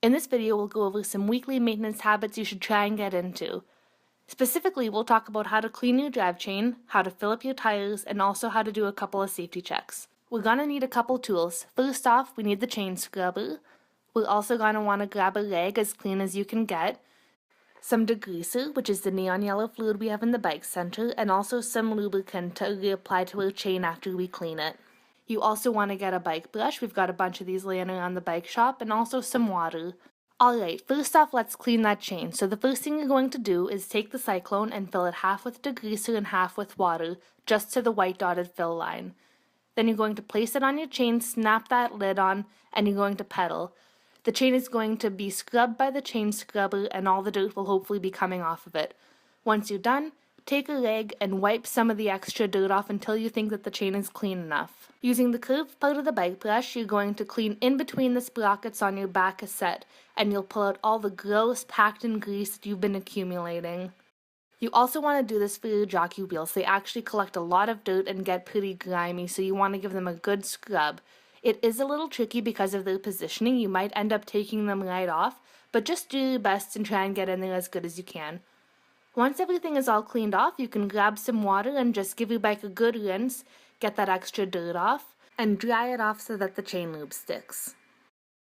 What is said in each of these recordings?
In this video, we'll go over some weekly maintenance habits you should try and get into. Specifically, we'll talk about how to clean your drive chain, how to fill up your tires, and also how to do a couple of safety checks. We're gonna need a couple tools. First off, we need the chain scrubber. We're also gonna want to grab a rag as clean as you can get, some degreaser, which is the neon yellow fluid we have in the bike center, and also some lubricant to reapply to our chain after we clean it. You also want to get a bike brush. We've got a bunch of these laying around the bike shop, and also some water. Alright, first off, let's clean that chain. So the first thing you're going to do is take the Cyclone and fill it half with degreaser and half with water, just to the white dotted fill line. Then you're going to place it on your chain, snap that lid on, and you're going to pedal. The chain is going to be scrubbed by the chain scrubber, and all the dirt will hopefully be coming off of it. Once you're done, take a rag and wipe some of the extra dirt off until you think that the chain is clean enough. Using the curved part of the bike brush, you're going to clean in between the sprockets on your back cassette, and you'll pull out all the gross packed-in grease that you've been accumulating. You also want to do this for your jockey wheels. They actually collect a lot of dirt and get pretty grimy, so you want to give them a good scrub. It is a little tricky because of their positioning. You might end up taking them right off, but just do your best and try and get in there as good as you can. Once everything is all cleaned off, you can grab some water and just give your bike a good rinse, get that extra dirt off, and dry it off so that the chain lube sticks.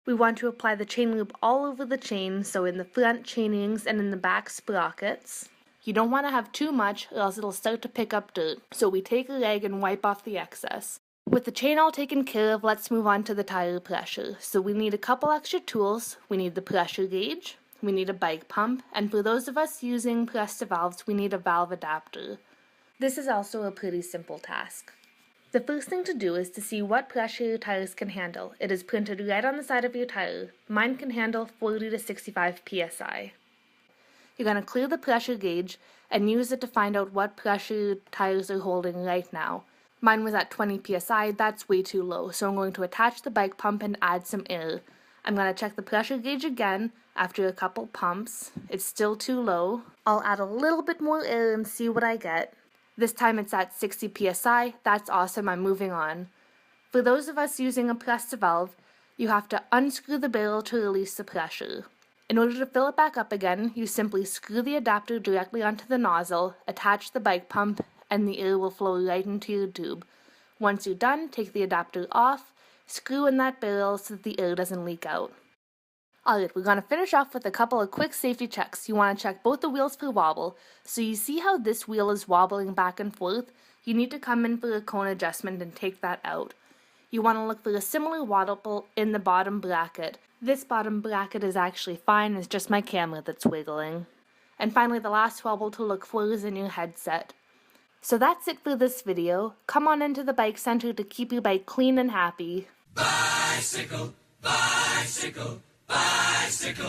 We want to apply the chain lube all over the chain, so in the front chain rings and in the back sprockets. You don't want to have too much or else it'll start to pick up dirt, so we take a rag and wipe off the excess. With the chain all taken care of, let's move on to the tire pressure. So we need a couple extra tools. We need the pressure gauge, we need a bike pump, and for those of us using Presta valves, we need a valve adapter. This is also a pretty simple task. The first thing to do is to see what pressure your tires can handle. It is printed right on the side of your tire. Mine can handle 40 to 65 psi. You're going to clear the pressure gauge and use it to find out what pressure your tires are holding right now. Mine was at 20 psi, that's way too low, so I'm going to attach the bike pump and add some air. I'm going to check the pressure gauge again after a couple pumps. It's still too low. I'll add a little bit more air and see what I get. This time it's at 60 psi. That's awesome, I'm moving on. For those of us using a Presta valve, you have to unscrew the barrel to release the pressure. In order to fill it back up again, you simply screw the adapter directly onto the nozzle, attach the bike pump, and the air will flow right into your tube. Once you're done, take the adapter off, screw in that barrel so that the air doesn't leak out. Alright, we're going to finish off with a couple of quick safety checks. You want to check both the wheels for wobble. So you see how this wheel is wobbling back and forth? You need to come in for a cone adjustment and take that out. You want to look for a similar wobble in the bottom bracket. This bottom bracket is actually fine, it's just my camera that's wiggling. And finally, the last wobble to look for is in your headset. So that's it for this video. Come on into the bike center to keep your bike clean and happy. Bicycle, bicycle, bicycle.